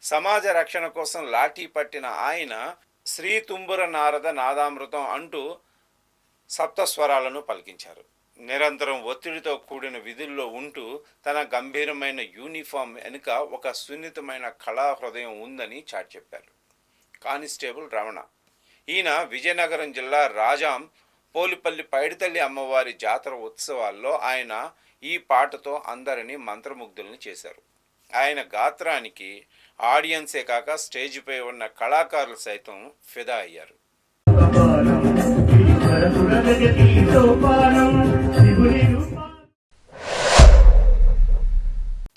సమాజ రక్షణ కోసం లాఠీ పట్టిన ఆయన శ్రీ తుంబుర నారద నాదామృతం అంటూ సప్తస్వరాలను పలికించారు. నిరంతరం ఒత్తిడితో కూడిన విధుల్లో ఉంటూ తన గంభీరమైన యూనిఫామ్ వెనుక ఒక సున్నితమైన కళా హృదయం ఉందని చాటి చెప్పారు. కానిస్టేబుల్ రమణ ఈయన విజయనగరం జిల్లా రాజాం పోలిపల్లి పైడితల్లి అమ్మవారి జాతర ఉత్సవాల్లో ఆయన ఈ పాటతో అందరినీ మంత్రముగ్ధుల్ని చేశారు. ఆయన గాత్రానికి ఆడియన్సే కాక స్టేజ్పై ఉన్న కళాకారులు సైతం ఫిదా అయ్యారు.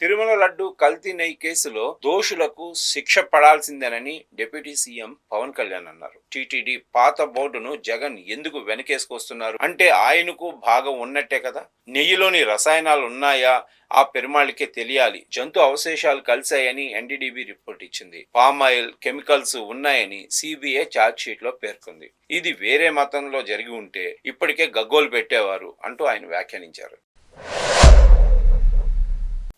తిరుమల లడ్డు కల్తీ నెయ్యి కేసులో దోషులకు శిక్ష పడాల్సిందేనని డిప్యూటీ సీఎం పవన్ కళ్యాణ్ అన్నారు. టీటీడీ పాత బోర్డును జగన్ ఎందుకు వెనకేసుకొస్తున్నారు అంటే ఆయనకు భాగం ఉన్నట్టే కదా. నెయ్యిలోని రసాయనాలు ఉన్నాయా ఆ పెరుమాళ్ళకే తెలియాలి. జంతు అవశేషాలు కలిశాయని ఎన్డీడీబీ రిపోర్ట్ ఇచ్చింది. పామ్ ఆయిల్ కెమికల్స్ ఉన్నాయని సిబిఐ ఛార్జ్ షీట్ లో పేర్కొంది. ఇది వేరే మతంలో జరిగి ఉంటే ఇప్పటికే గగ్గోలు పెట్టేవారు అంటూ ఆయన వ్యాఖ్యానించారు.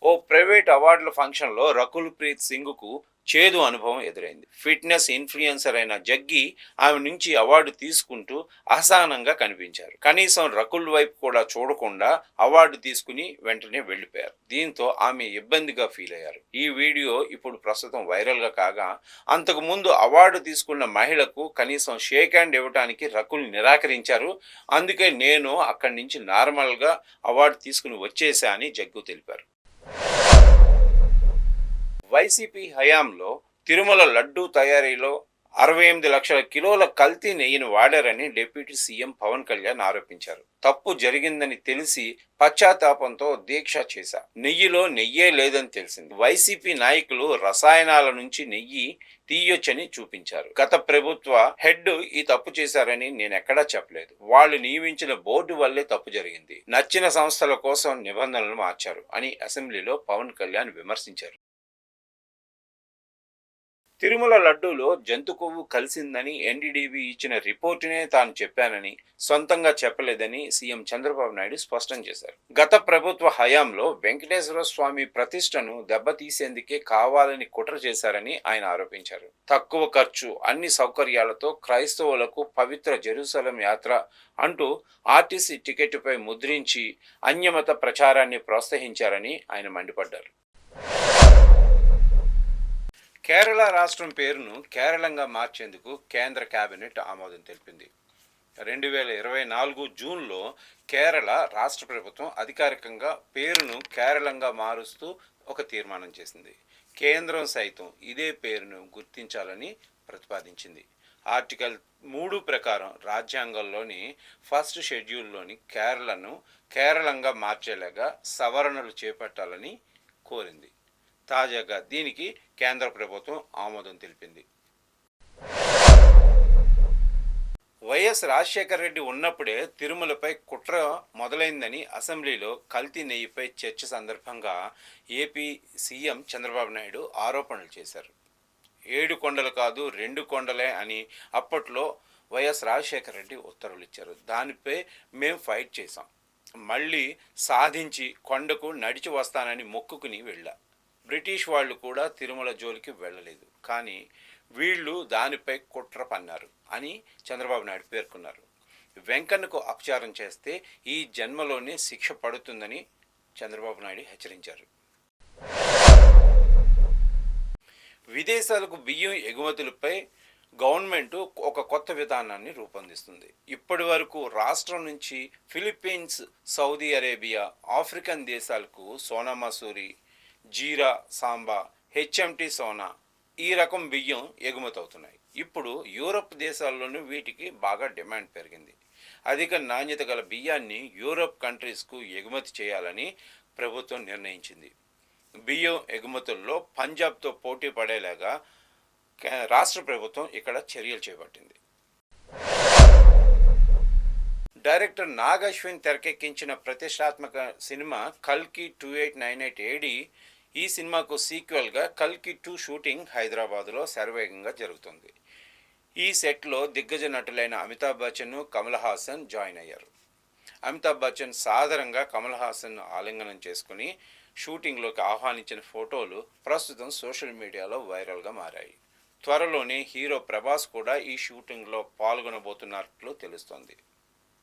ఓ ప్రైవేట్ అవార్డుల ఫంక్షన్లో రకుల్ ప్రీత్ సింగ్కు చేదు అనుభవం ఎదురైంది. ఫిట్నెస్ ఇన్ఫ్లుయెన్సర్ అయిన జగ్గి ఆమె నుంచి అవార్డు తీసుకుంటూ అసహనంగా కనిపించారు. కనీసం రకుల్ వైపు కూడా చూడకుండా అవార్డు తీసుకుని వెంటనే వెళ్లిపోయారు. దీంతో ఆమె ఇబ్బందిగా ఫీల్ అయ్యారు. ఈ వీడియో ఇప్పుడు ప్రస్తుతం వైరల్గా కాగా, అంతకు ముందు అవార్డు తీసుకున్న మహిళకు కనీసం షేక్ హ్యాండ్ ఇవ్వడానికి రకుల్ నిరాకరించారు. అందుకే నేను అక్కడి నుంచి నార్మల్గా అవార్డు తీసుకుని వచ్చేసా అని జగ్గు తెలిపారు. వైసీపీ హయాంలో తిరుమల లడ్డూ తయారీలో 68 లక్షల కిలోల కల్తీ నెయ్యిని వాడారని డిప్యూటీ సీఎం పవన్ కళ్యాణ్ ఆరోపించారు. తప్పు జరిగిందని తెలిసి పశ్చాత్తాపంతో దీక్ష చేశా. నెయ్యిలో నెయ్యే లేదని తెలిసింది. వైసీపీ నాయకులు రసాయనాల నుంచి నెయ్యి తీయొచ్చని చూపించారు. గత ప్రభుత్వ హెడ్ ఈ తప్పు చేశారని నేనెక్కడా చెప్పలేదు. వాళ్ళు నియమించిన బోర్డు వల్లే తప్పు జరిగింది. నచ్చిన సంస్థల కోసం నిబంధనలు మార్చారు అని అసెంబ్లీలో పవన్ కళ్యాణ్ విమర్శించారు. తిరుమల లడ్డూలో జంతు కొవ్వు కలిసిందని ఎన్డీడీబీ ఇచ్చిన రిపోర్టునే తాను చెప్పానని, సొంతంగా చెప్పలేదని సీఎం చంద్రబాబు నాయుడు స్పష్టం చేశారు. గత ప్రభుత్వ హయాంలో వెంకటేశ్వర స్వామి ప్రతిష్టను దెబ్బతీసేందుకే కావాలని కుట్ర చేశారని ఆయన ఆరోపించారు. తక్కువ ఖర్చు, అన్ని సౌకర్యాలతో క్రైస్తవులకు పవిత్ర జెరూసలం యాత్ర అంటూ ఆర్టీసీ టికెట్పై ముద్రించి అన్యమత ప్రచారాన్ని ప్రోత్సహించారని ఆయన మండిపడ్డారు. కేరళ రాష్ట్రం పేరును కేరళంగా మార్చేందుకు కేంద్ర కేబినెట్ ఆమోదం తెలిపింది. 2024 జూన్లో కేరళ రాష్ట్ర ప్రభుత్వం అధికారికంగా పేరును కేరళంగా మారుస్తూ ఒక తీర్మానం చేసింది. కేంద్రం సైతం ఇదే పేరును గుర్తించాలని ప్రతిపాదించింది. ఆర్టికల్ 3 ప్రకారం రాజ్యాంగంలోని ఫస్ట్ షెడ్యూల్లోని కేరళను కేరళంగా మార్చేలాగా సవరణలు చేపట్టాలని కోరింది. తాజాగా దీనికి కేంద్ర ప్రభుత్వం ఆమోదం తెలిపింది. వైఎస్ రాజశేఖర రెడ్డి ఉన్నప్పుడే తిరుమలపై కుట్ర మొదలైందని అసెంబ్లీలో కల్తీ నెయ్యిపై చర్చ సందర్భంగా ఏపీ సీఎం చంద్రబాబు నాయుడు ఆరోపణలు చేశారు. 7 కొండలు కాదు 2 కొండలే అని అప్పట్లో వైఎస్ రాజశేఖర రెడ్డి ఉత్తర్వులు ఇచ్చారు. దానిపై మేము ఫైట్ చేశాం. మళ్ళీ సాధించి కొండకు నడిచి వస్తానని మొక్కుకుని వెళ్ళా. బ్రిటిష్ వాళ్ళు కూడా తిరుమల జోలికి వెళ్ళలేదు. కానీ వీళ్ళు దానిపై కుట్ర పన్నారు అని చంద్రబాబు నాయుడు పేర్కొన్నారు. వెంకన్నకు అపచారం చేస్తే ఈ జన్మలోనే శిక్ష పడుతుందని చంద్రబాబు నాయుడు హెచ్చరించారు. విదేశాలకు బియ్యం ఎగుమతులపై గవర్నమెంట్ ఒక కొత్త విధానాన్ని రూపొందిస్తుంది. ఇప్పటి వరకు రాష్ట్రం నుంచి ఫిలిప్పీన్స్, సౌదీ అరేబియా, ఆఫ్రికన్ దేశాలకు సోనా మసూరి, జీరా, సాంబా, హెచ్ఎంటీ సోనా ఈ రకం బియ్యం ఎగుమతి అవుతున్నాయి. ఇప్పుడు యూరప్ దేశాల్లోనూ వీటికి బాగా డిమాండ్ పెరిగింది. అధిక నాణ్యత గల బియ్యాన్ని యూరప్ కంట్రీస్కు ఎగుమతి చేయాలని ప్రభుత్వం నిర్ణయించింది. బియ్యం ఎగుమతుల్లో పంజాబ్తో పోటీ పడేలాగా రాష్ట్ర ప్రభుత్వం ఇక్కడ చర్యలు చేపట్టింది. డైరెక్టర్ నాగ్ అశ్విన్ తెరకెక్కించిన ప్రతిష్టాత్మక సినిమా కల్కి 2898 AD. ఈ సినిమాకు సీక్వెల్గా కల్కి 2 షూటింగ్ హైదరాబాదులో శరవేగంగా జరుగుతుంది. ఈ సెట్లో దిగ్గజ నటులైన అమితాబ్ బచ్చన్, కమల్ హాసన్ జాయిన్ అయ్యారు. అమితాబ్ బచ్చన్ సాధారణంగా కమల్ హాసన్ ఆలింగనం చేసుకుని షూటింగ్లోకి ఆహ్వానించిన ఫోటోలు ప్రస్తుతం సోషల్ మీడియాలో వైరల్గా మారాయి. త్వరలోనే హీరో ప్రభాస్ కూడా ఈ షూటింగ్లో పాల్గొనబోతున్నట్లు తెలుస్తోంది.